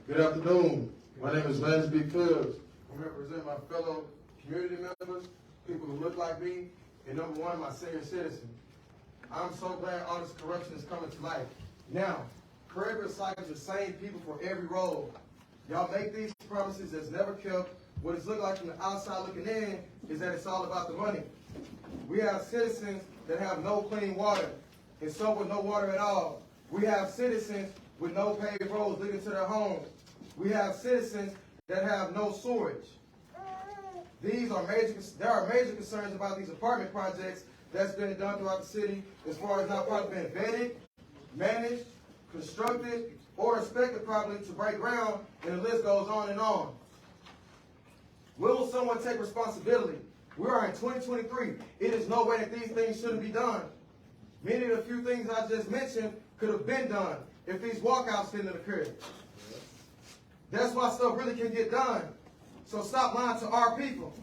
Good afternoon. My name is Lance B. Phillips. I represent my fellow community members, people who look like me, and number one, my senior citizens. I'm so glad all this corruption is coming to light. Now, Craig recycles the same people for every role. Y'all make these promises that's never kept. What it's looking like from the outside looking in is that it's all about the money. We have citizens that have no clean water, and some with no water at all. We have citizens with no paved roads leading to their homes. We have citizens that have no sewage. There are major concerns about these apartment projects that's been done throughout the city as far as not properly being vetted, managed, constructed, or inspected properly to break ground, and the list goes on and on. Will someone take responsibility? We are in 2023. It is no way that these things shouldn't be done. Many of the few things I just mentioned could have been done if these walkouts didn't occur. That's why stuff really can get done. So stop lying to our people.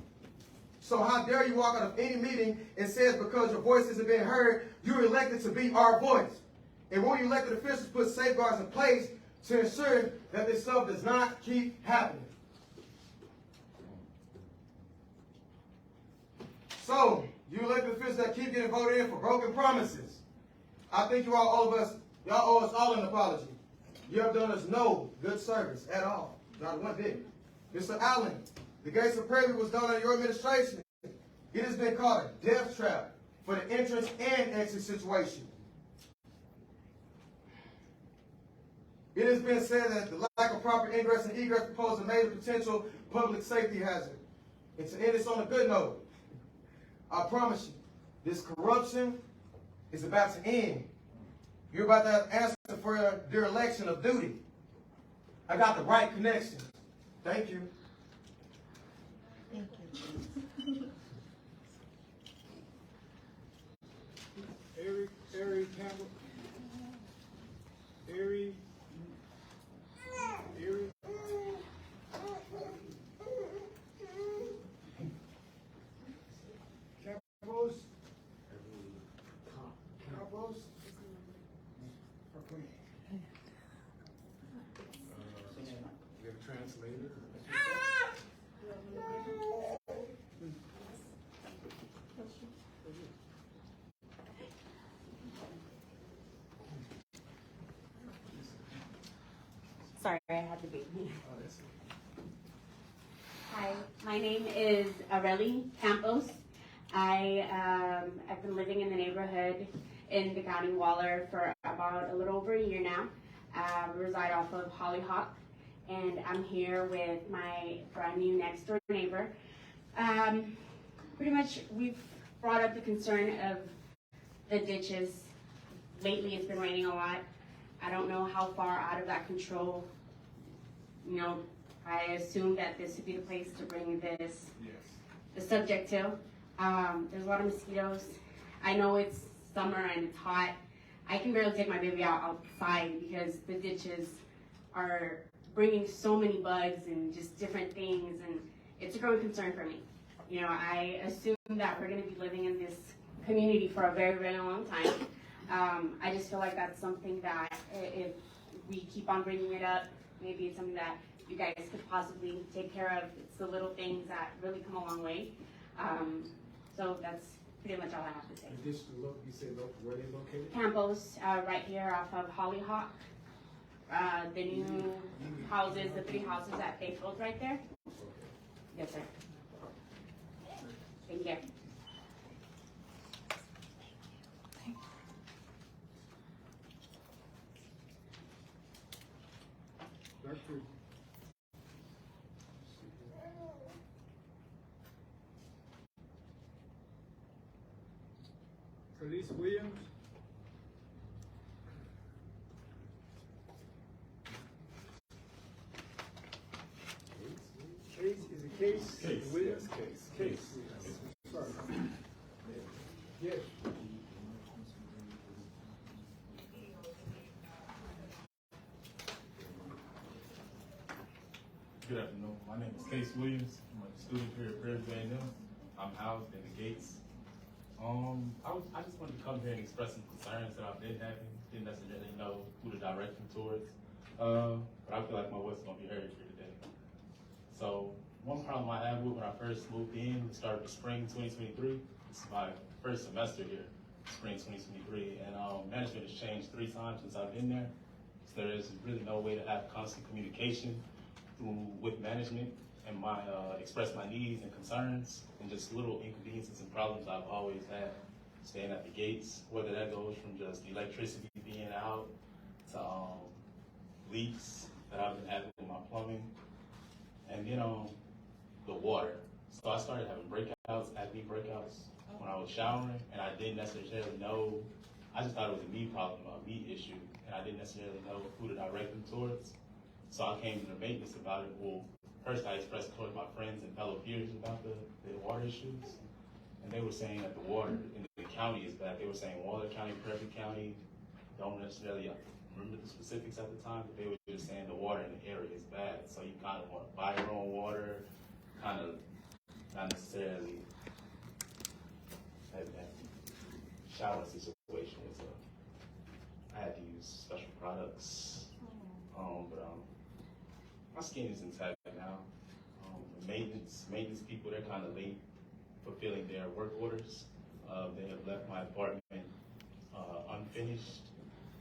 So how dare you walk out of any meeting and say because your voice isn't being heard, you're elected to be our voice. And when you elected officials put safeguards in place to ensure that this stuff does not keep happening. So, you elected officials that keep getting voted in for broken promises. I think y'all owe us all an apology. You have done us no good service at all. Not one bit. Mr. Allen, the gates of Prairie was done under your administration. It has been called a death trap for the entrance and exit situation. It has been said that the lack of proper ingress and egress poses a major potential public safety hazard. And to end this on a good note, I promise you, this corruption is about to end. You're about to have answer for your election of duty. I got the right connection. Thank you. Thank you. Ari Campbell. Ari. Campos. Campos. We have a translator. Sorry, I had to be. Hi, my name is Areli Campos. I've been living in the neighborhood in the County Waller for about a little over a year now. I reside off of Hollyhock, and I'm here with my brand new next door neighbor. Pretty much we've brought up the concern of the ditches. Lately it's been raining a lot. I don't know how far out of that control, I assume that this would be the place to bring this, the subject to. There's a lot of mosquitoes. I know it's summer and it's hot. I can barely take my baby outside because the ditches are bringing so many bugs and just different things, and it's a growing concern for me. I assume that we're going to be living in this community for a very, very long time. I just feel like that's something that if we keep on bringing it up, maybe it's something that you guys could possibly take care of. It's the little things that really come a long way. So that's pretty much all I have to say. You said where they located? Campos, right here off of Hollyhock. The new houses, the 3 houses that they built right there. Yes, sir. Thank you. Dr. Khalees Williams. Case is a case. Case. Williams. Yes. Case. Sorry. Yes. Good afternoon. My name is Case Williams. I'm a student here at Prairie A&M. I'm housed in the Gates. I just wanted to come here and express some concerns that I've been having. Didn't necessarily know who to direct them towards. but I feel like my voice is gonna be heard here today. So one problem I had with when I first moved in, the start of spring 2023, this is my first semester here, spring 2023, and management has changed 3 times since I've been there. So there is really no way to have constant communication with management and express my needs and concerns, and just little inconveniences and problems I've always had staying at the gates, whether that goes from just electricity being out to leaks that I've been having with my plumbing, and the water. So I started having breakouts, acne breakouts when I was showering, and I didn't necessarily know. I just thought it was a me problem, a me issue, and I didn't necessarily know who to direct them towards. So I came to the maintenance about it. Well, first I expressed it towards my friends and fellow peers about the water issues, and they were saying that the water in the county is bad. They were saying Waller County, Prairie County, don't necessarily remember the specifics at the time, but they were just saying the water in the area is bad. So you kind of want to buy your own water, kind of not necessarily that shower situation was I had to use special products, but my skin is intact now. The maintenance people, they're kind of late fulfilling their work orders. They have left my apartment unfinished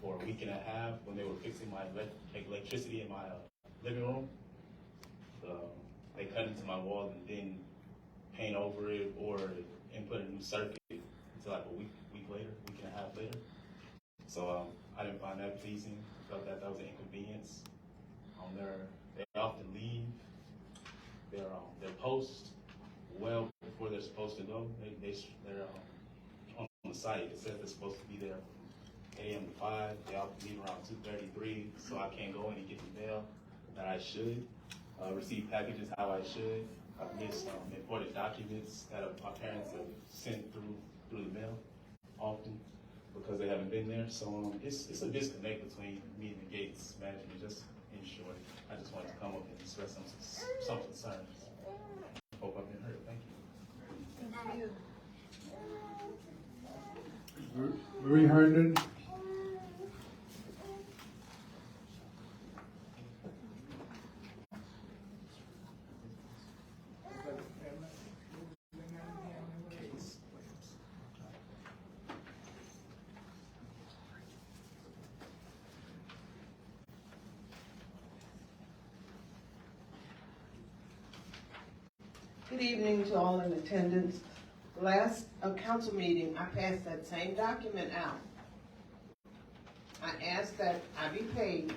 for a week and a half when they were fixing my electricity in my living room. They cut into my wall and didn't paint over it or input a new circuit until like a week and a half later. So I didn't find that pleasing. Felt that was an inconvenience. They often leave their post well before they're supposed to go. They're on the site. It says they're supposed to be there from 8 a.m. to 5. They often leave around 2:33, so I can't go in and get the mail that I should. Receive packages how I should. I've missed important documents that my parents have sent through the mail often because they haven't been there. So it's a disconnect between me and the Gates management. Just in short, I just wanted to come up and express some concerns. Hope I've been heard. Thank you. Marie Herndon. Good evening to all in attendance. Last council meeting, I passed that same document out. I asked that I be paid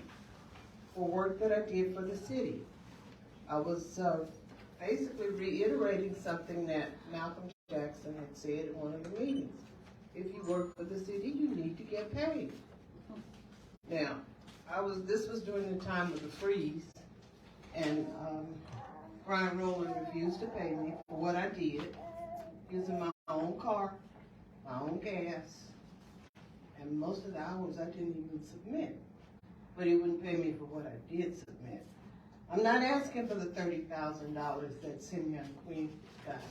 for work that I did for the city. I was basically reiterating something that Malcolm Jackson had said in one of the meetings. If you work for the city, you need to get paid. Now, this was during the time of the freeze, and Brian Rowland refused to pay me for what I did, using my own car, my own gas, and most of the hours I didn't even submit. But he wouldn't pay me for what I did submit. I'm not asking for the $30,000 that Simeon Queen got.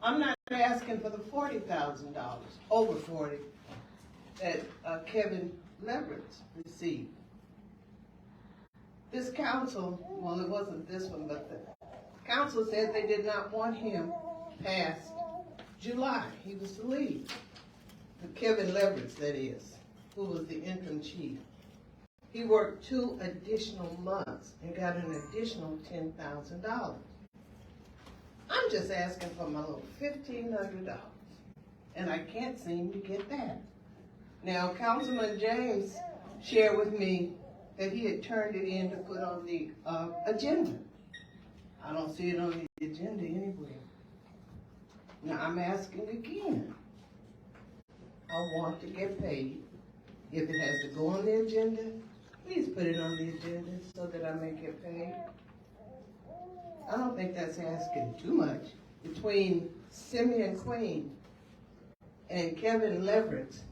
I'm not asking for the $40,000, over 40, that Kevin Leverett received. This council, well, it wasn't this one, but the council said they did not want him past July. He was to leave. Kevin Leverett, that is, who was the interim chief. He worked 2 additional months and got an additional $10,000. I'm just asking for my little $1,500, and I can't seem to get that. Now, Councilman James shared with me that he had turned it in to put on the agenda. I don't see it on the agenda anywhere. Now, I'm asking again. I want to get paid. If it has to go on the agenda, please put it on the agenda so that I may get paid. I don't think that's asking too much. Between Simeon Queen and Kevin Leverett,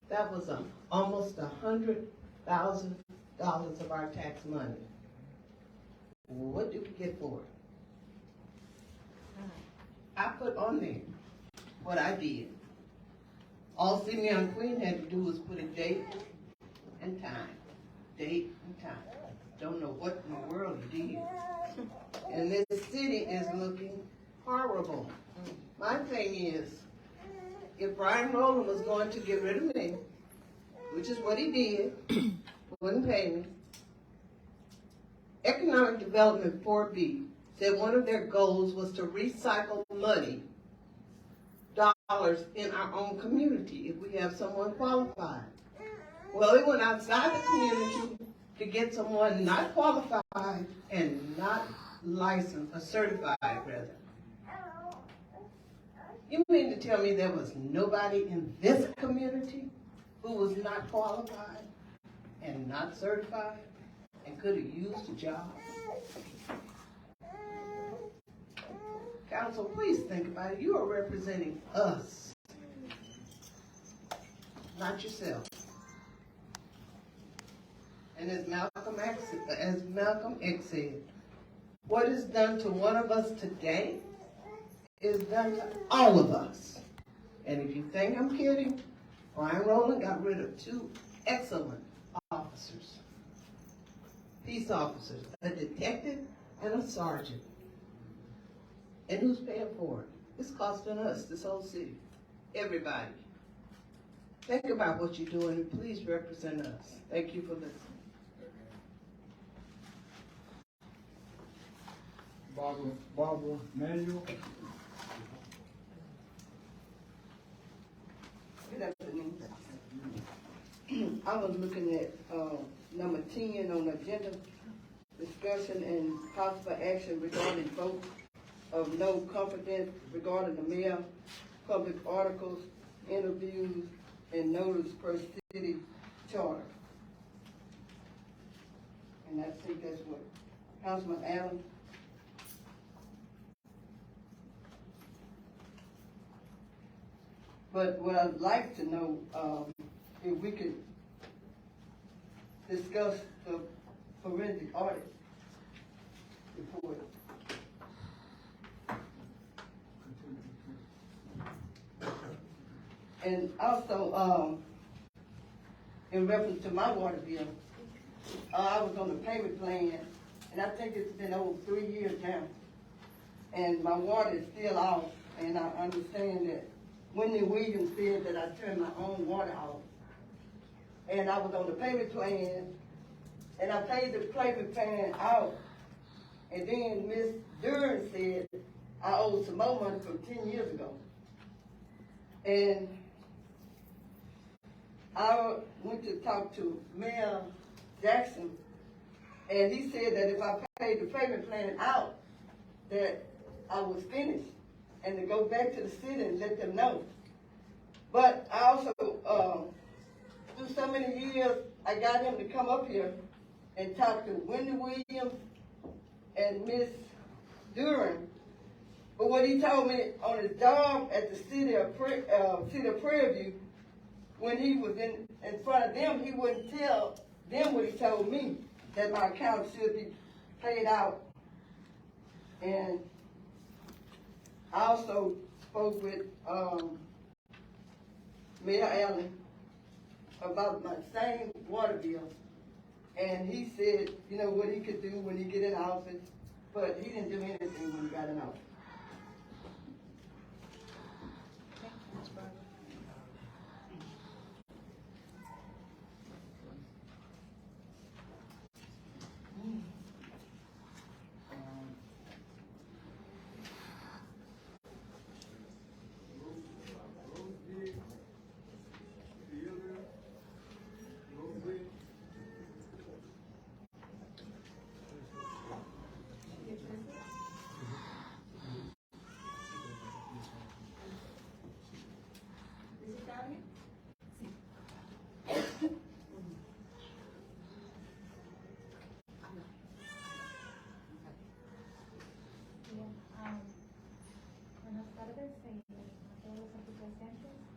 that was almost $100,000 of our tax money. What do we get for it? I put on there what I did. All Simeon Queen had to do was put a date and time. Date and time. Don't know And this city is looking horrible. My thing is, if Brian Rowland was going to get rid of me, which is what he did, wouldn't pay me, Economic Development 4B said one of their goals was to recycle money, dollars in our own community if we have someone qualified. Well, he went outside the community to get someone not qualified and not licensed, or certified rather. You mean to tell me there was nobody in this community who was not qualified and not certified and could have used a job? Council, please think about it. You are representing us, not yourself. And as Malcolm X said, what is done to one of us today is done to all of us. And if you think I'm kidding, Brian Rowland got rid of 2 excellent officers, peace officers, a detective and a sergeant. And who's paying for it? It's costing us, this whole city, everybody. Think about what you're doing and please represent us. Thank you for listening. Barbara Manuel. Good afternoon. I was looking at number 10 on the agenda, discussion and possible action regarding vote of no confidence regarding the mayor, public articles, interviews, and notice per city charter. And I think that's what Councilman Allen. But what I'd like to know, if we could discuss the forensic audit report. And also, in reference to my water bill, I was on the payment plan, and I think it's been over 3 years now. And my water is still off, and I understand that Wendy Williams said that I turned my own water off. And I was on the payment plan, and I paid the payment plan out. And then Ms. Duran said I owed some more money from 10 years ago. And I went to talk to Mayor Jackson, and he said that if I paid the payment plan out, that I was finished, and to go back to the city and let them know. But I also, through so many years, I got him to come up here and talk to Wendy Williams and Miss Duran. But what he told me on his job at the city of Prairie View, when he was in front of them, he wouldn't tell them what he told me, that my account should be paid out. And I also spoke with Mayor Allen about my same water bill. And he said, you know, what he could do when he get in office, but he didn't do anything when he got in office.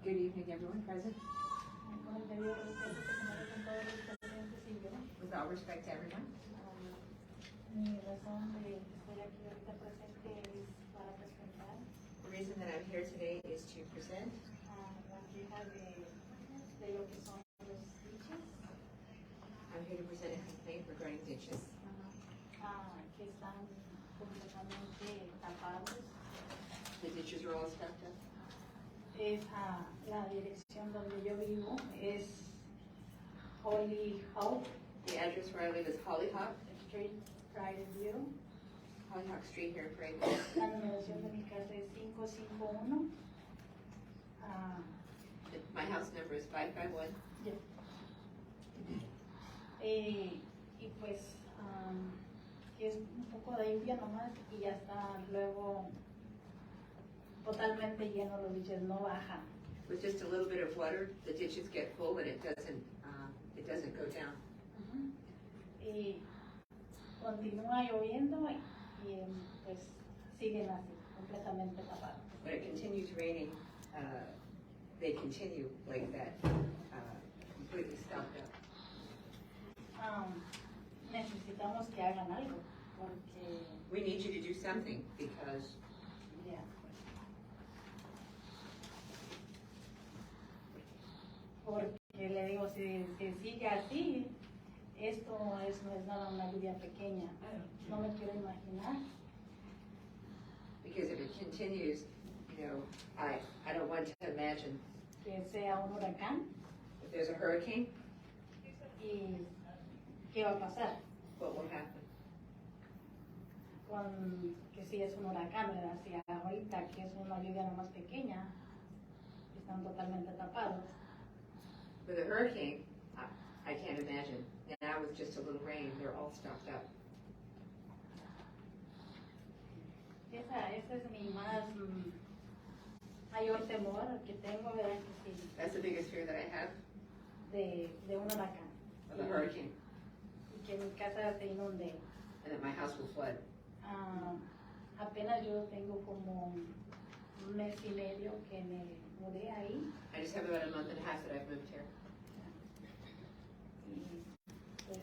Good evening, everyone present. With all respect to everyone. The reason that I'm here today is to present I'm here to present a complaint regarding ditches completamente tapados. The ditches are all stuffed up. La dirección donde yo vivo es Holy Hope The address where I live is Hollyhock, Street, Prairie View. Hollyhock Street here in Prairie View. La numeración de mi casa es 551. My house number is 551. Y pues es un poco de lluvia nomás y ya está luego totalmente lleno, los diches no bajan. With just a little bit of water, the ditches get full and it doesn't go down. Y continúa lloviendo y pues siguen así, completamente tapados. When it continues raining, they continue like that, completely stopped up. Necesitamos que hagan algo porque We need you to do something because ya, porque le digo si sigue así, esto no es nada una lluvia pequeña, no me quiero imaginar. if it continues, I don't want to imagine Que sea un huracán if there's a hurricane, y qué va a pasar what will happen. que si es un huracán, ¿verdad? Si ahorita que es una lluvia nomás pequeña, están totalmente tapados. With a hurricane, I can't imagine. Now with just a little rain, they're all stopped up. Ese es mi mayor temor que tengo, ¿verdad? Que sí, That's the biggest fear that I have de un huracán. of a hurricane, Y que mi casa se inunde. and that my house will flood. Apenas yo tengo como un mes y medio que me mudé ahí. I just have about a month and a half that I've moved here. Y pues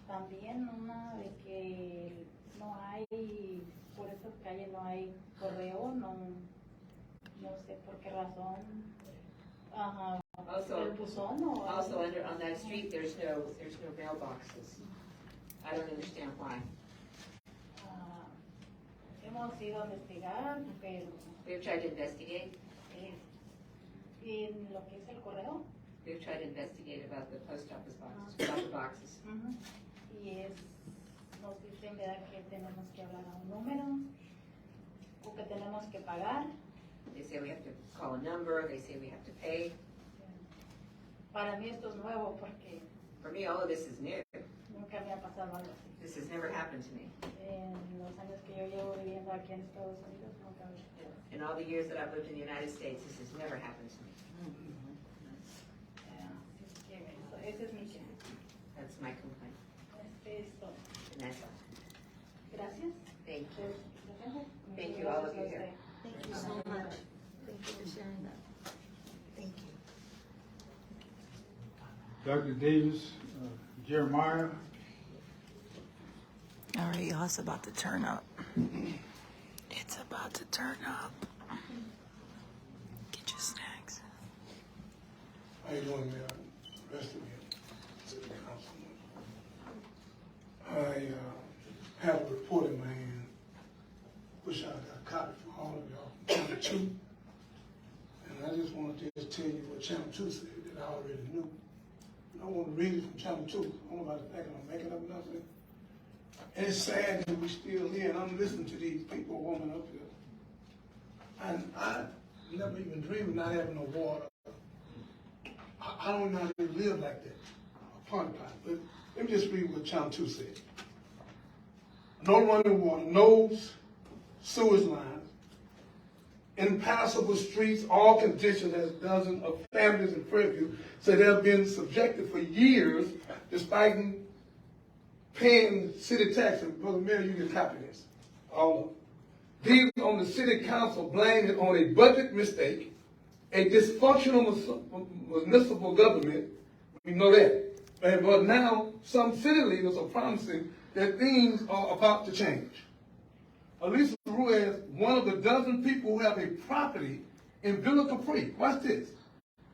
también una de que no hay, por esas calles no hay correo, no sé por qué razón. El buzón o Also on that street, there's no mailboxes. I don't understand why. hemos ido a investigar, pero We've tried to investigate. en lo que es el correo, We've tried to investigate about the post office boxes, about the boxes. y nos dicen, ¿verdad?, que tenemos que hablar a un número o que tenemos que pagar. They say we have to call a number, they say we have to pay. Para mí esto es nuevo porque For me, all of this is new. nunca me ha pasado algo así. This has never happened to me. En los años que yo llevo viviendo aquí en Estados Unidos, nunca me ha pasado. In all the years that I've lived in the United States, this has never happened to me. Así es que ese es mi queja. That's my complaint, Es todo. and that's all. Gracias. Thank you. Gracias. Thank you, all of you here. Thank you so much. Thank you for sharing that. Thank you. Dr. Davis, Jeremiah. All right, y'all, it's about to turn up. It's about to turn up. Get your snacks. How you doing, Mayor? Rest of you, City Councilman. I have a report in my hand. Wish I got a copy for all of y'all from Channel 2. And I just wanted to just tell you what Channel 2 said that I already knew. And I want to read it from Channel 2. I don't know about the fact I'm making up nothing. And it's sad that we're still here and I'm listening to these people warming up here. And I never even dreamed of not having no water. I don't know how to live like that, upon pot. But let me just read what Channel 2 said. No running water, no sewage lines, impassable streets, all conditions as dozens of families in Fairview say they have been subjected for years despite paying city taxes. Brother Mayor, you can copy this. All of them. These on the city council blame it on a budget mistake, a dysfunctional municipal government. We know that. But now some city leaders are promising that things are about to change. Elisa Ruiz, one of the dozen people who have a property in Villa Capri, watch this,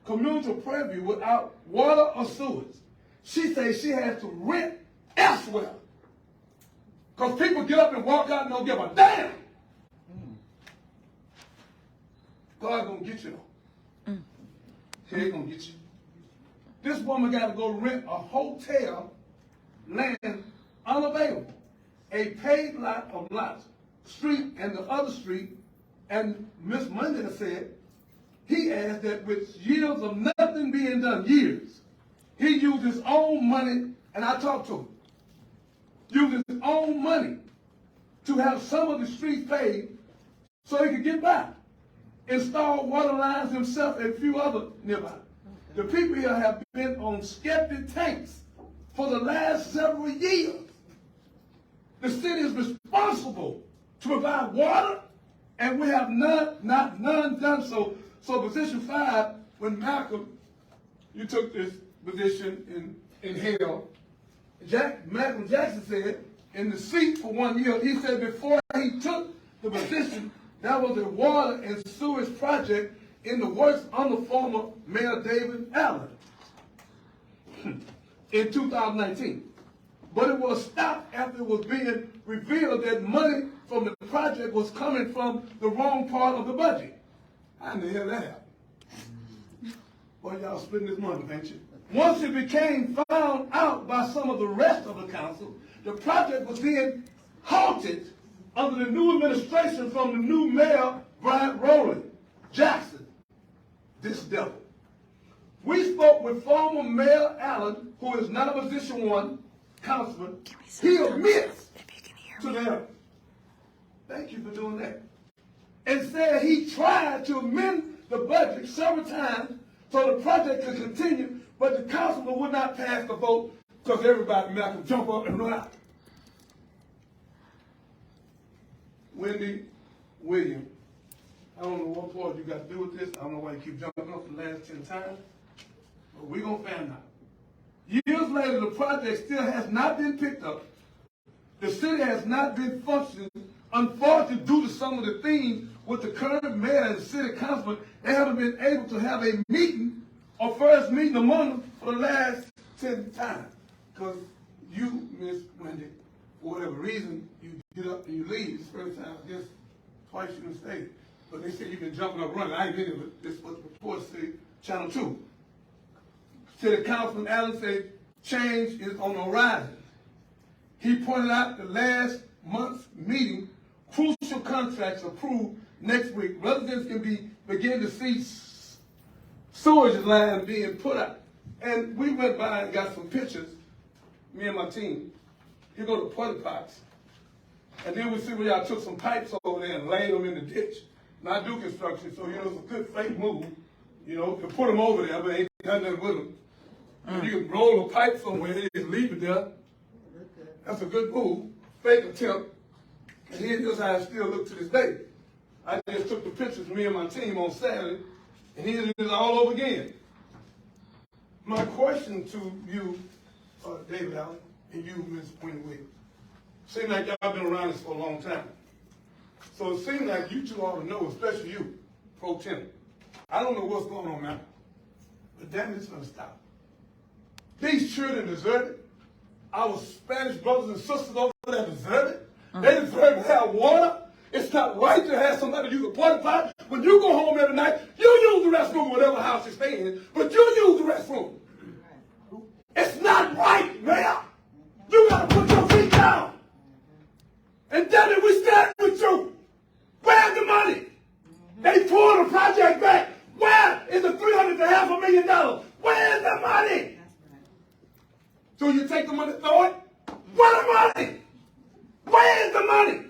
community of Prairie View without water or sewage. She says she has to rent elsewhere. Because people get up and walk out and don't give a damn. God gonna get you though. He ain't gonna get you. This woman got to go rent a hotel, land unavailable, a paid lot of lots, street and the other street, and Miss Monday said, he asked that with years of nothing being done, years, he used his own money, and I talked to him, used his own money to have some of the streets paid so he could get by. Install water lines himself and a few other nearby. The people here have been on septic tanks for the last several years. The city is responsible to provide water, and we have none done so. So position 5, when Malcolm, you took this position in hell, Malcolm Jackson said, in the seat for 1 year, he said before he took the position, that was a water and sewage project in the works under former Mayor David Allen in 2019. But it was stopped after it was being revealed that money from the project was coming from the wrong part of the budget. How in the hell that happened? Boy, y'all splitting this money, ain't you? Once it became found out by some of the rest of the council, the project was then halted under the new administration from the new mayor, Brian Rowland Jackson, this devil. We spoke with former Mayor Allen, who is now position 1 councilman. He admits to them. Thank you for doing that. And said he tried to amend the budget several times so the project could continue, but the councilman would not pass the vote because everybody Malcolm jump up and run out. Wendy Williams, I don't know what part you got to do with this. I don't know why you keep jumping up for the last 10 times, but we're going to find out. Years later, the project still has not been picked up. The city has not been functioning. Unfortunately, due to some of the things with the current mayor and city councilman, they haven't been able to have a meeting or first meeting among them for the last 10 times. Because you, Miss Wendy, for whatever reason, you get up and you leave. This first time, I guess twice you didn't stay. But they say you've been jumping up running. I ain't been here, but this is what the reports say, Channel 2. City Councilman Allen said change is on the horizon. He pointed out the last month's meeting, crucial contracts approved next week. Residents can begin to see sewage lines being put out. And we went by and got some pictures, me and my team. You go to porta pots. And then we see where y'all took some pipes over there and laid them in the ditch. And I do construction, so it's a good fake move. To put them over there, but ain't done nothing with them. You can roll a pipe somewhere and just leave it there. That's a good move. Fake attempt. And here's how it still looks to this day. I just took the pictures, me and my team, on Saturday, and here it is all over again. My question to you, David Allen, and you, Ms. Wendy Williams, seems like y'all been around this for a long time. So it seems like you two ought to know, especially you, Pro Tem. I don't know what's going on now, but damn, it's going to stop. These children deserve it. Our Spanish brothers and sisters over there deserve it. They deserve to have water. It's not right to have somebody use a porta potty. When you go home every night, you use the restroom, whatever house you stay in, but you use the restroom. It's not right, man. You got to put your feet down. And damn it, we stand with you. Where's the money? They pulled the project back. Where is the $300 to $500,000? Where's the money? So you take the money, throw it? Where's the money? Where's the money?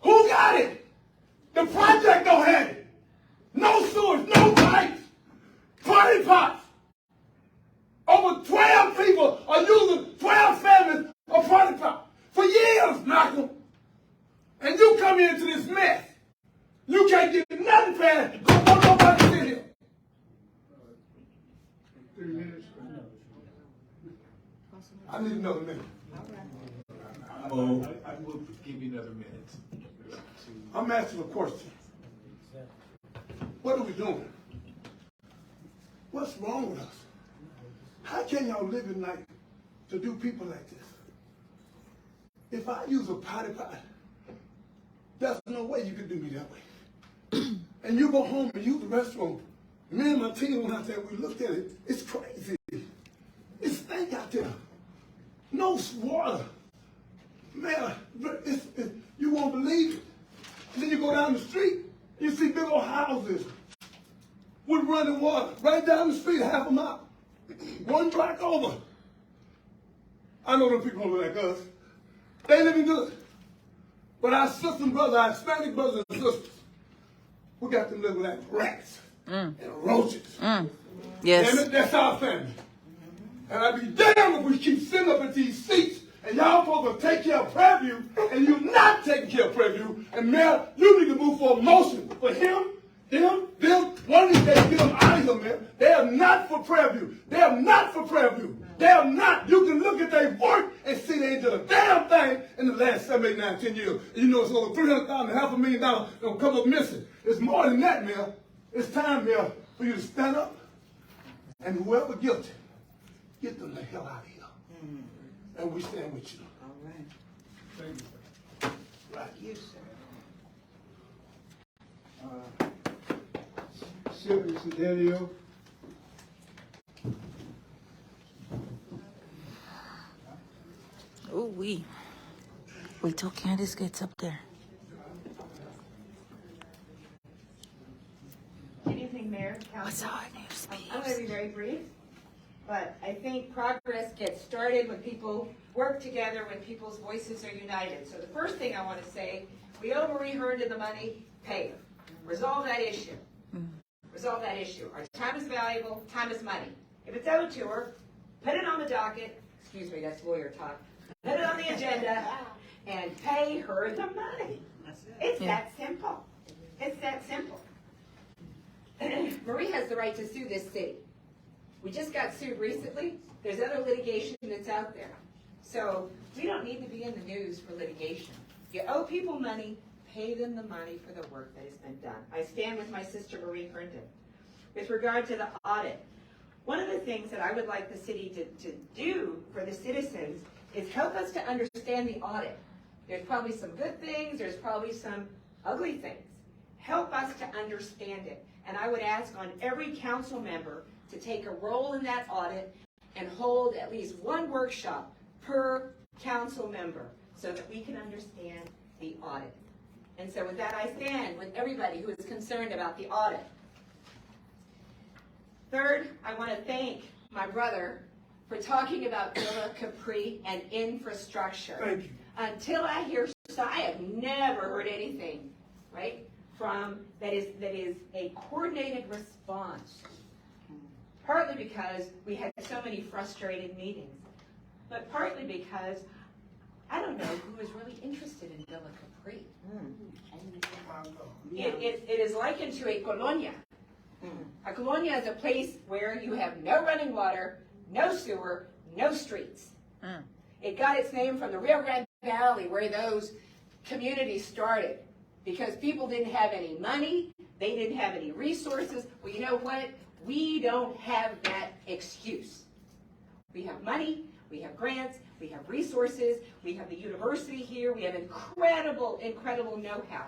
Who got it? The project don't have it. No sewage, no pipes, party pots. Over 12 people are using 12 families of party pots for years, Malcolm. And you come into this mess. You can't get nothing past. Go on, nobody sit here. 3 minutes. I need another minute. I will give you another minute. I'm asking a question. What are we doing? What's wrong with us? How can y'all live in life to do people like this? if I use a potty potty, there's no way you can do me that way. And you go home and use the restroom. Me and my team went out there, we looked at it, it's crazy. It's stank out there. No water. Man, you won't believe it. And then you go down the street, you see big old houses with running water right down the street, half a mile. One block over. I know them people over like us. They living good. But our sisters and brothers, our Hispanic brothers and sisters, we got them living like rats and roaches. Yes. Damn it, that's our family. And I'd be damned if we keep sitting up at these seats and y'all folks will take care of Prairie View and you're not taking care of Prairie View. And Mayor, you need to move for a motion for him, them. One of these days, get them out of here, man. They are not for Prairie View. They are not for Prairie View. They are not. You can look at their work and see they ain't done a damn thing in the last 7, 8, 9, 10 years. And you know it's over $300,000, $500,000 that'll come up missing. It's more than that, Mayor. It's time, Mayor, for you to stand up and whoever guilty, get them the hell out of here. And we stand with you. All right. Thank you. Right, you, sir. Sylvia Sedelio. Ooh, wee. Wait till Candace gets up there. Good evening, Mayor, What's Council. our news, I'm going to be very brief, but I think progress gets started when people work together, when people's voices are united. So the first thing I want to say, we owe Marie Herndon the money, pay her. Resolve that issue. Resolve that issue. Our time is valuable, time is money. If it's owed to her, put it on the docket, excuse me, that's lawyer talk, put it on the agenda, and pay her the money. It's that simple. It's that simple. Marie has the right to sue this city. We just got sued recently. There's other litigation that's out there. So we don't need to be in the news for litigation. You owe people money, pay them the money for the work that has been done. I stand with my sister Marie Herndon. With regard to the audit, one of the things that I would like the city to do for the citizens is help us to understand the audit. There's probably some good things, there's probably some ugly things. Help us to understand it. And I would ask on every council member to take a role in that audit and hold at least one workshop per council member so that we can understand the audit. And so with that, I stand with everybody who is concerned about the audit. Third, I want to thank my brother for talking about Villa Capri and infrastructure. Thank you. Until I hear, so I have never heard anything, right, from that is a coordinated response. Partly because we had so many frustrated meetings, but partly because I don't know who is really interested in Villa Capri. It is likened to a colonia. A colonia is a place where you have no running water, no sewer, no streets. It got its name from the Rio Grande Valley where those communities started because people didn't have any money, they didn't have any resources. Well, you know what? We don't have that excuse. We have money, we have grants, we have resources, we have the university here, we have incredible, incredible know-how.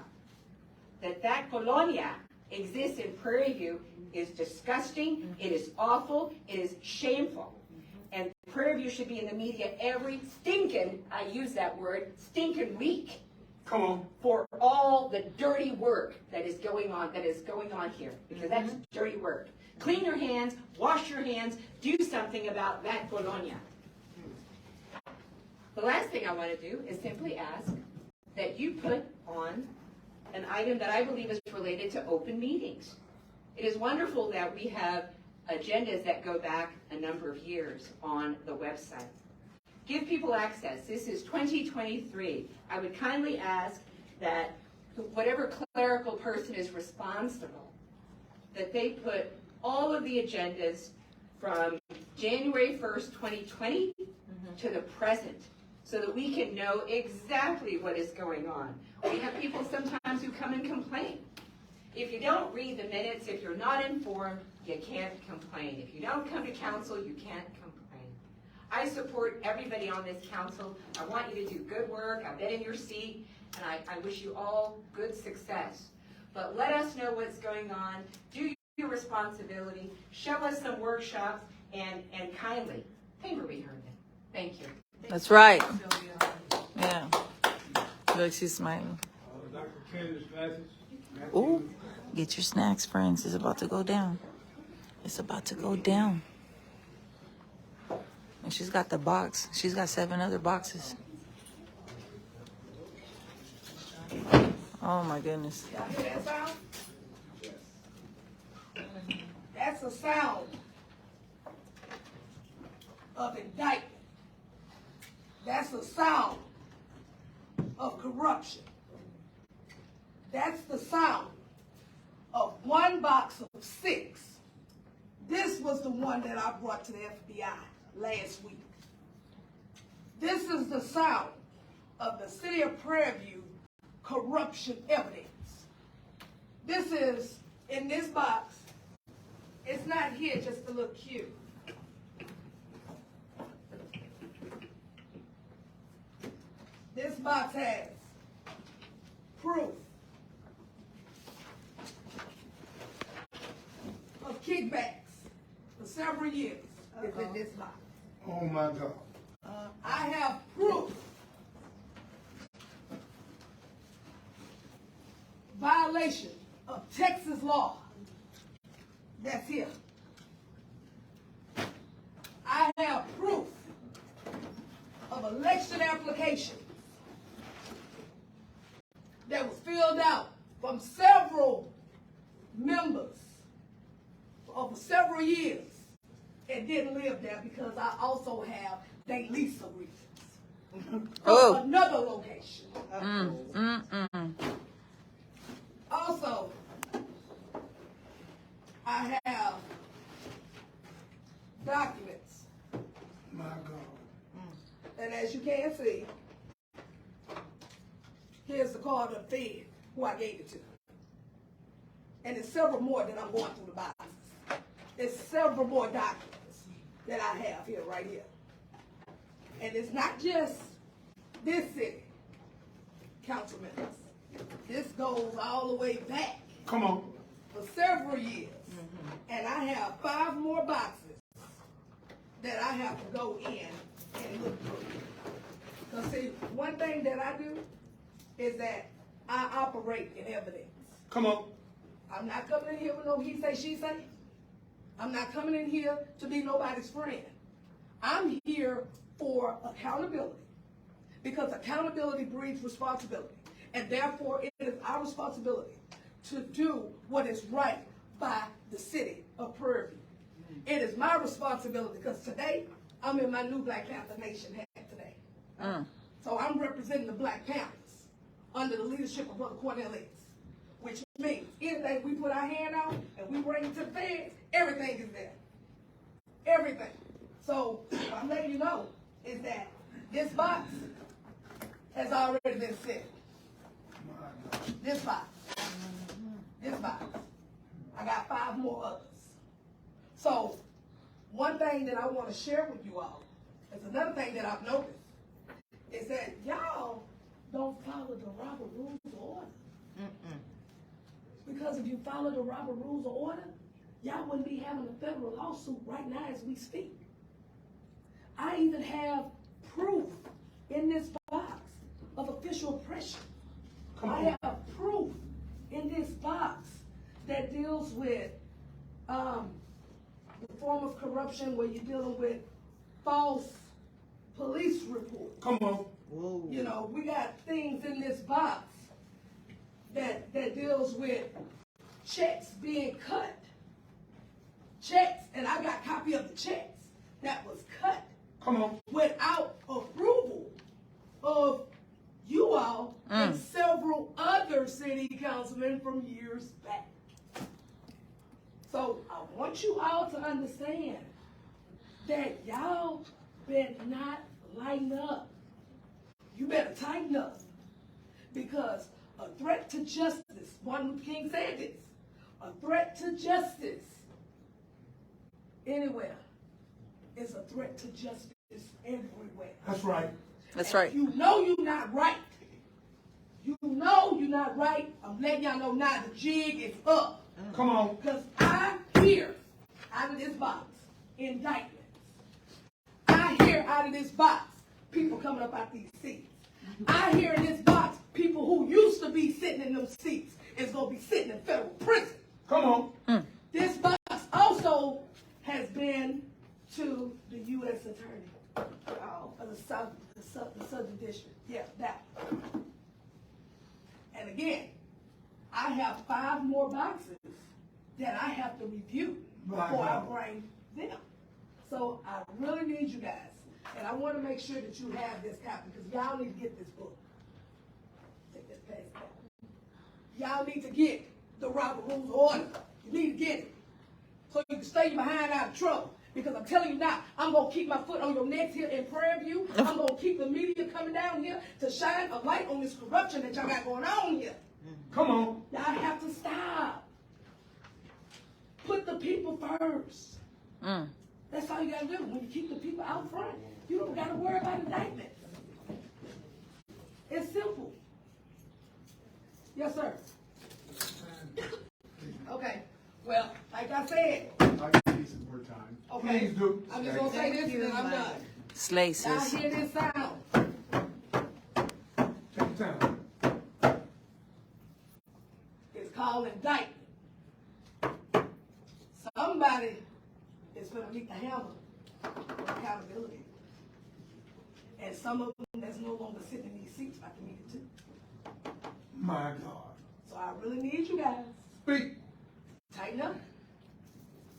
That colonia exists in Prairie View is disgusting, it is awful, it is shameful. And Prairie View should be in the media every stinking, I use that word, stinking week. Come on. For all the dirty work that is going on here, because that's dirty work. Clean your hands, wash your hands, do something about that colonia. The last thing I want to do is simply ask that you put on an item that I believe is related to open meetings. It is wonderful that we have agendas that go back a number of years on the website. Give people access. This is 2023. I would kindly ask that whatever clerical person is responsible, that they put all of the agendas from January 1st, 2020 to the present so that we can know exactly what is going on. We have people sometimes who come and complain. If you don't read the minutes, if you're not informed, you can't complain. If you don't come to council, you can't complain. I support everybody on this council. I want you to do good work. I've been in your seat, and I wish you all good success. But let us know what's going on. Do your responsibility. Show us some workshops, and kindly pay Marie Herman. Thank you. That's right. Yeah. Look, she's smiling. Dr. Kennedy's glasses. Ooh, get your snacks, friends. It's about to go down. It's about to go down. And she's got the box. She's got 7 other boxes. Oh my goodness. Y'all hear that sound? That's a sound of indictment. That's a sound of corruption. That's the sound of 1 box of 6. This was the one that I brought to the FBI last week. This is the sound of the city of Prairie View corruption evidence. This is in this box. It's not here just to look cute. This box has proof of kickbacks for several years. It's in this box. Oh my God. I have proof. Violation of Texas law. That's here. I have proof of election applications that was filled out from several members over several years and didn't live there because I also have they lease agreements from another location. Also, I have documents. My God. And as you can see, here's the card of the Fed who I gave it to. And there's several more that I'm going through the boxes. There's several more documents that I have here, right here. And it's not just this city, council members. This goes all the way back. Come on. For several years. And I have 5 more boxes that I have to go in and look through. Because see, one thing that I do is that I operate in evidence. Come on. I'm not coming in here with no he say, she say. I'm not coming in here to be nobody's friend. I'm here for accountability. Because accountability breeds responsibility. And therefore, it is our responsibility to do what is right by the city of Prairie View. It is my responsibility because today, I'm in my new Black Panther Nation hat today. So I'm representing the Black Panthers under the leadership of Brother Cornelius, which means anything we put our hand on and we bring it to the feds, everything is there. Everything. So what I'm letting you know is that this box has already been sent. This box. This box. I got 5 more others. So, one thing that I want to share with you all is another thing that I've noticed is that y'all don't follow the Robert Rules of Order. Because if you follow the Robert Rules of Order, y'all wouldn't be having a federal lawsuit right now as we speak. I even have proof in this box of official oppression. I have proof in this box that deals with the form of corruption where you're dealing with false police reports. Come on. Whoa. You know, we got things in this box that deals with checks being cut. Checks, and I got a copy of the checks that was cut. Come on. Without approval of you all and several other city councilmen from years back. So I want you all to understand that y'all better not lighten up. You better tighten up. Because a threat to justice, Martin Luther King said this, a threat to justice anywhere is a threat to justice everywhere. That's right. That's And right. You know you're not right. You know you're not right. I'm letting y'all know now the jig is up. Come on. Because I hear out of this box indictments. I hear out of this box people coming up out these seats. I hear in this box people who used to be sitting in them seats is going to be sitting in federal prison. Come on. This box also has been to the U.S. Attorney of the Southern District. Yeah, that one. And again, I have 5 more boxes that I have to review before I bring them. So I really need you guys, and I want to make sure that you have this copy because y'all need to get this book. Take this past back. Y'all need to get the Robert Rules of Order. You need to get it so you can stay behind out of trouble. Because I'm telling you now, I'm going to keep my foot on your necks here in Prairie View. I'm going to keep the media coming down here to shine a light on this corruption that y'all got going on here. Come on. Y'all have to stop. Put the people first. That's all you got to do. When you keep the people out front, you don't got to worry about indictment. It's simple. Yes, sir. Okay. Well, like I said. I can need some more time. Okay. Please do. I'm just going to say this and then I'm done. Slay, Y'all sis. hear this sound? Take your time. It's called indictment. Somebody is going to meet the hammer for accountability. And some of them that's no longer sitting in these seats about to meet it too. My God. So I really need you guys. Speak. Tighten up.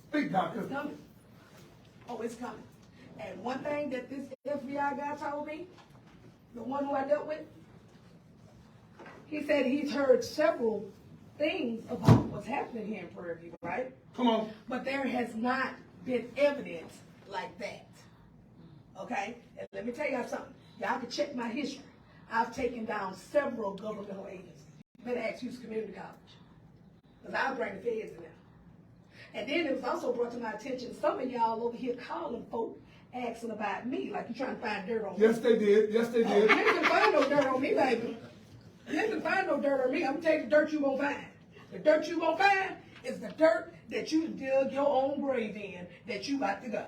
Speak, doctor. It's coming. Oh, it's coming. And one thing that this FBI guy told me, the one who I dealt with, he said he's heard several things about what's happening here in Prairie View, right? Come on. But there has not been evidence like that. Okay? And let me tell y'all something. Y'all can check my history. I've taken down several governmental agencies. You better ask Houston Community College. Because I'll bring the feds in there. And then it was also brought to my attention, some of y'all over here calling folk, asking about me, like you're trying to find dirt on me. Yes, they did. Yes, they You did. ain't gonna find no dirt on me, baby. You ain't gonna find no dirt on me. I'm gonna tell you the dirt you gonna find. The dirt you gonna find is the dirt that you dug your own grave in, that you about to go.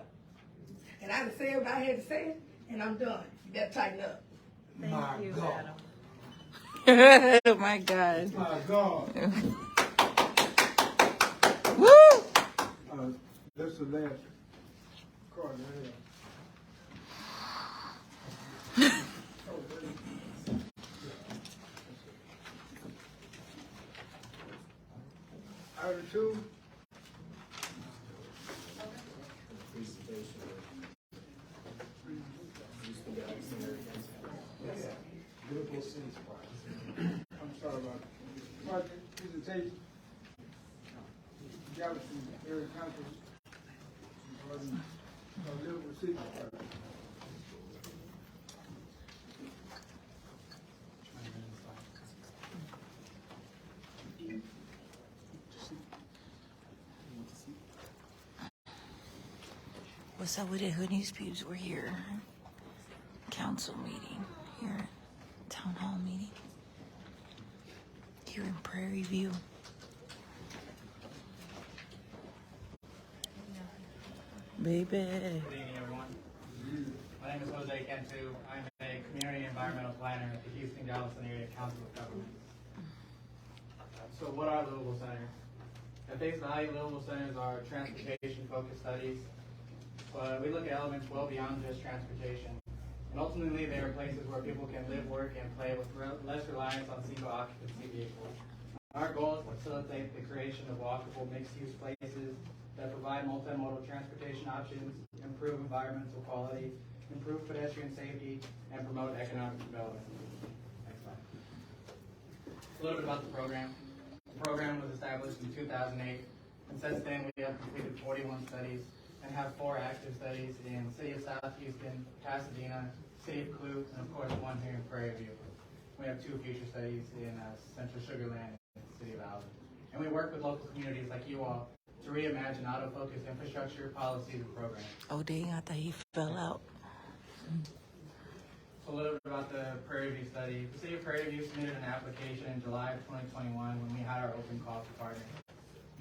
And I done said what I had to say, and I'm done. You better tighten up. My God. Oh my God. My God. Woo! That's the last card Item 2. I'm sorry about that. Mark, presentation. Galveston Area Council. Live receipt. What's up with it? Hood News Peeps, we're here. Council meeting here. Town hall meeting. Here in Prairie View. Baby. Good evening, everyone. My name is Jose Cantu. I'm a community environmental planner at the Houston Galveston Area Council of Governments. So what are livable centers? At face value, livable centers are transportation-focused studies, but we look at elements well beyond just transportation. And ultimately, they are places where people can live, work, and play with less reliance on single occupancy vehicles. Our goal is to facilitate the creation of walkable mixed-use places that provide multimodal transportation options, improve environmental quality, improve pedestrian safety, and promote economic development. Next slide. A little bit about the program. The program was established in 2008, and since then we have completed 41 studies and have 4 active studies in the City of South Houston, Pasadena, City of Clute, and of course one here in Prairie View. We have 2 future studies in Central Sugar Land and the City of Alvin. And we work with local communities like you all to reimagine auto-focused infrastructure, policies, and programs. Oh dang, I thought he fell out. So a little bit about the Prairie View study. The City of Prairie View submitted an application in July of 2021 when we had our open call for partners.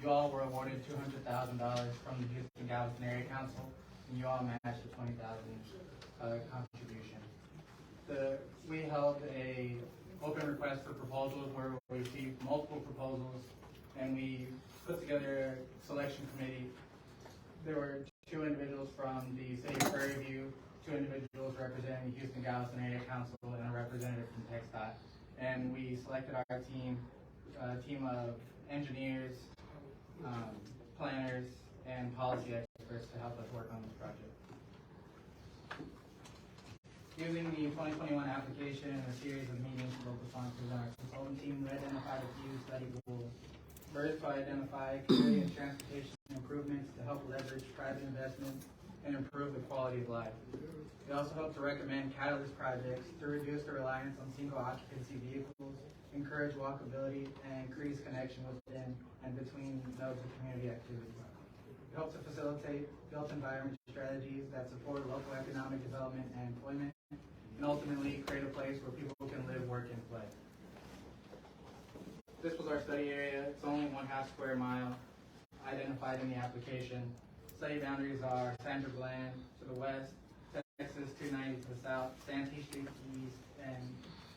You all were awarded $200,000 from the Houston Galveston Area Council, and you all matched the $20,000 contribution. We held a open request for proposals where we received multiple proposals, and we put together a selection committee. There were 2 individuals from the City of Prairie View, 2 individuals representing the Houston Galveston Area Council, and a representative from TxDOT. And we selected our team, a team of engineers, planners, and policy experts to help us work on this project. Using the 2021 application and a series of meetings with local sponsors and our consultant team, we identified a few study goals. First, to identify community and transportation improvements to help leverage private investments and improve the quality of life. We also hope to recommend catalyst projects to reduce the reliance on single occupancy vehicles, encourage walkability, and increase connection within and between nodes of community activity. We hope to facilitate built environment strategies that support local economic development and employment, and ultimately create a place where people can live, work, and play. This was our study area. It's only 1/2 square mile identified in the application. Study boundaries are Sandra Bland to the west, Texas 290 to the south, Santee Street to the east, and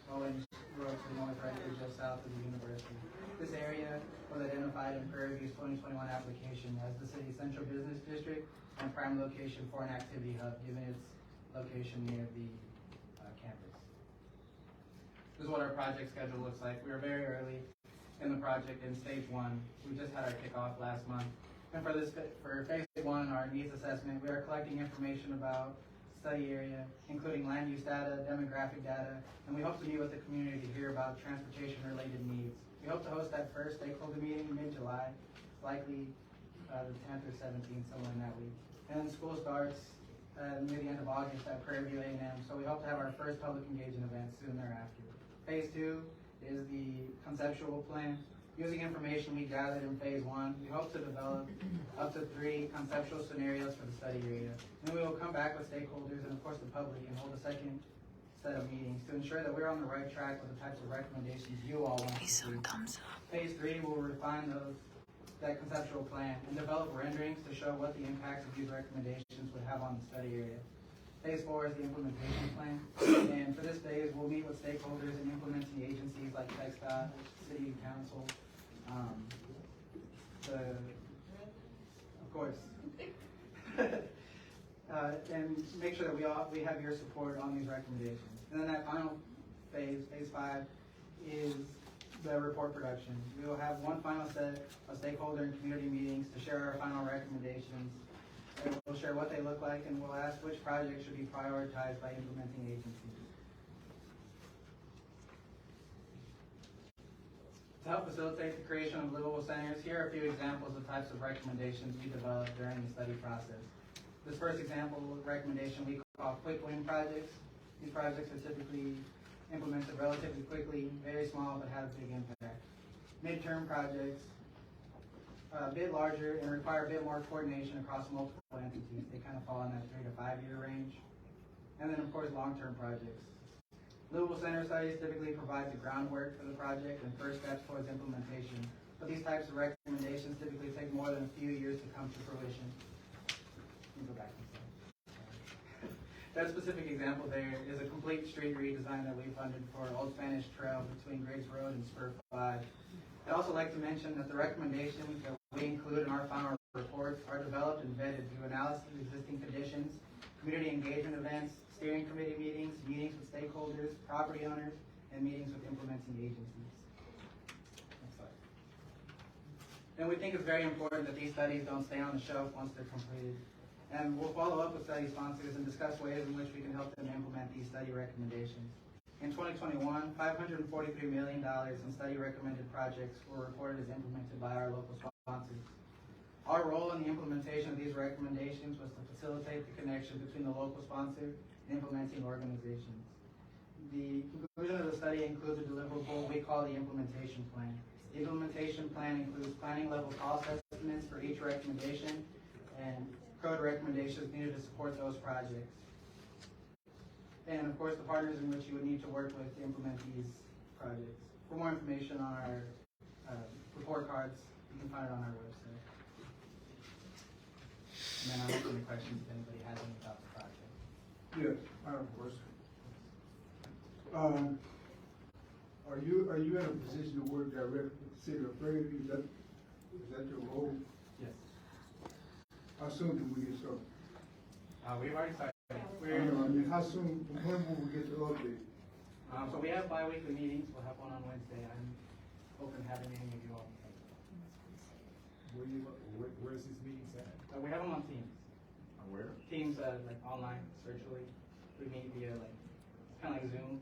Owens Road to the north, right here just south of the university. This area was identified in Prairie View's 2021 application as the city's central business district and prime location for an activity hub, given its location near the campus. This is what our project schedule looks like. We are very early in the project in stage 1. We just had our kickoff last month. And for phase 1, our needs assessment, we are collecting information about study area, including land use data, demographic data, and we hope to meet with the community to hear about transportation-related needs. We hope to host that first stakeholder meeting mid-July, likely the 10th or 17th, somewhere in that week. And then school starts near the end of August at Prairie View A&M, so we hope to have our first public engagement event soon thereafter. Phase 2 is the conceptual plan. Using information we gathered in phase 1, we hope to develop up to 3 conceptual scenarios for the study area. Then we will come back with stakeholders and of course the public and hold a second set of meetings to ensure that we're on the right track with the types of recommendations you all want to see. Phase 3 will refine that conceptual plan and develop renderings to show what the impacts of these recommendations would have on the study area. Phase 4 is the implementation plan, and for this phase, we'll meet with stakeholders and implementing agencies like TxDOT, City Council, of course, and make sure that we have your support on these recommendations. And then that final phase, phase 5, is the report production. We will have one final set of stakeholder and community meetings to share our final recommendations. And we'll share what they look like, and we'll ask which projects should be prioritized by implementing agencies. To help facilitate the creation of livable centers, here are a few examples of types of recommendations we developed during the study process. This first example recommendation we call quick win projects. These projects are typically implemented relatively quickly, very small, but have a big impact. Midterm projects, a bit larger and require a bit more coordination across multiple entities. They kind of fall in that 3 to 5 year range. And then of course long-term projects. Livable center studies typically provide the groundwork for the project and first steps towards implementation. But these types of recommendations typically take more than a few years to come to fruition. Let me go back one second. That specific example there is a complete street redesign that we funded for Old Spanish Trail between Griggs Road and Spur 5. I'd also like to mention that the recommendations that we include in our final reports are developed and vetted through analysis of existing conditions, community engagement events, steering committee meetings, meetings with stakeholders, property owners, and meetings with implementing agencies. Next slide. And we think it's very important that these studies don't stay on the shelf once they're completed. And we'll follow up with study sponsors and discuss ways in which we can help them implement these study recommendations. In 2021, $543 million in study-recommended projects were reported as implemented by our local sponsors. Our role in the implementation of these recommendations was to facilitate the connection between the local sponsor and implementing organizations. The conclusion of the study includes a deliverable we call the implementation plan. The implementation plan includes planning-level cost estimates for each recommendation and code recommendations needed to support those projects. and of course the partners in which you would need to work with to implement these projects. For more information on our report cards, you can find it on our website. And then I'll answer any questions if anybody has any about the project. Yes, I have a question. Are you in a position to work directly with the city of Fairview? Is that your role? Yes. How soon can we get started? We've already started. I mean, how soon, when will we get the update? So we have bi-weekly meetings. We'll have one on Wednesday. I'm open to having any of you all. Where's these meetings at? We have them on Teams. On where? Teams, like online, virtually. We meet via like, it's kind of like Zoom.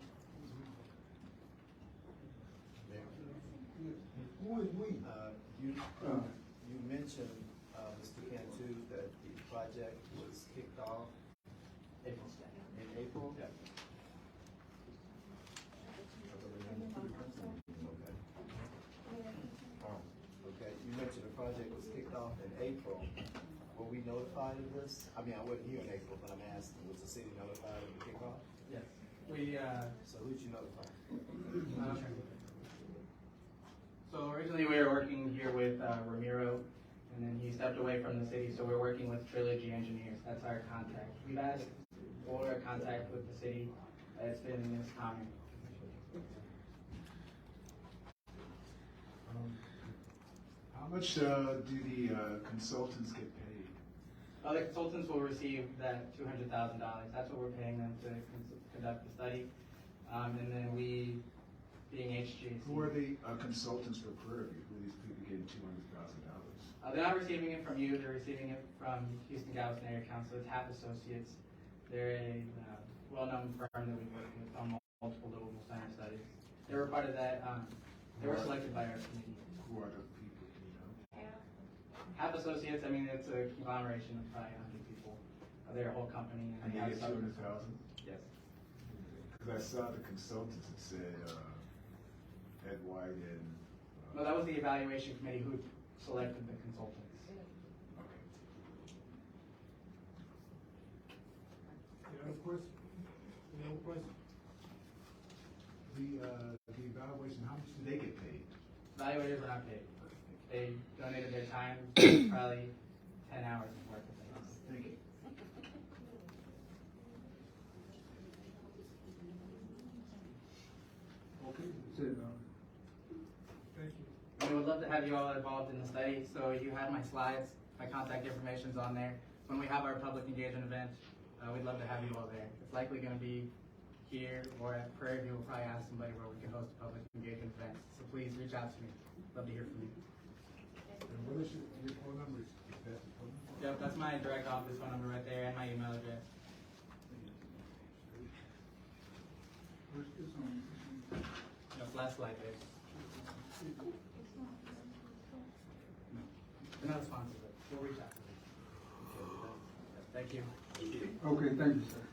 Who is we? You mentioned, Mr. Cantu, that the project was kicked off April. in April? Yeah. Okay, you mentioned the project was kicked off in April. Were we notified of this? I mean, I wasn't here in April, but I'm asking, was the city notified of the kickoff? Yes. We, So who'd you notify? so originally we were working here with Ramiro, and then he stepped away from the city, so we're working with Trilogy Engineers. That's our contact. We've asked for a contact with the city. It's been Ms. Connor. How much do the consultants get paid? The consultants will receive that $200,000. That's what we're paying them to conduct the study. And then we, being HGC. Who are the consultants for Prairie View? Who are these people getting $200,000? They're not receiving it from you, they're receiving it from Houston Galveston Area Council. It's Half Associates. They're a well-known firm that we work with on multiple Louisville Center studies. They were part of that, they were selected by our committee. Who are the people, do you know? Half Associates, I mean, it's a conglomeration of probably 100 people. They're a whole company. And they get $200,000? Yes. Because I saw the consultants that said Ed White and. No, that was the evaluation committee who selected the consultants. Okay. Any other question? Any other question? The evaluation, how much do they get paid? Evaluators are not paid. They donated their time, probably 10 hours of work with us. Thank you. Okay, that's it. Thank you. We would love to have you all involved in the study. So you have my slides, my contact information's on there. When we have our public engagement event, we'd love to have you all there. It's likely going to be here or at Prairie View. We'll probably ask somebody where we can host a public engagement event. So please reach out to me. Love to hear from you. And what is your phone number? Is that the phone number? Yep, that's my direct office phone number right there and my email address. Where's this on? Yep, last slide there. They're not responsive, but we'll reach out to them. Thank you. Okay, thank you, sir.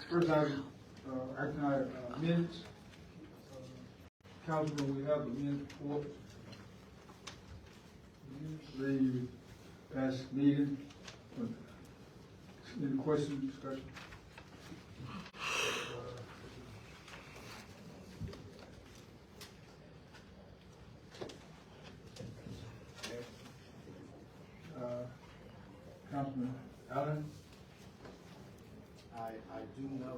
First item, action item, minutes. Councilman, we have the minutes report. The past meeting. Any questions, discussion? Councilman Allen? I do know,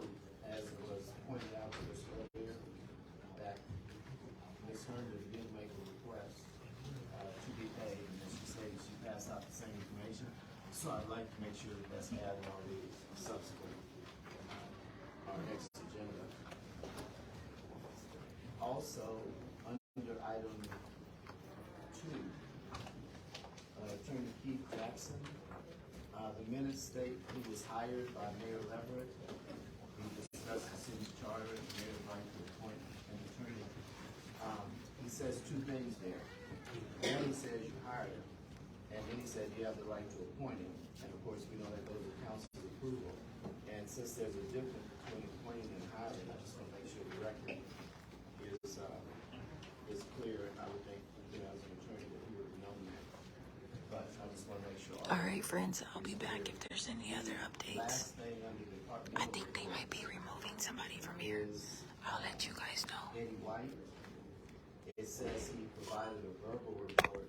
as it was pointed out to us earlier, that Ms. Herndon did make a request to be paid, and as she said, she passed out the same information. So I'd like to make sure that that's added on the subsequent, our next agenda. Also, under item 2, Attorney Keith Jackson, the minutes state he was hired by Mayor Leverett. He discussed the city's charter and the mayor's right to appoint an attorney. He says two things there. One, he says you hired him, and then he said you have the right to appoint him. And of course, we know that goes with council's approval. And since there's a difference between appointing and hiring, I just want to make sure the record is official. All right, friends, I'll be back if there's any other updates. Last thing under Department. I think they might be removing somebody from here. I'll let you guys know. Eddie White. It says he provided a verbal report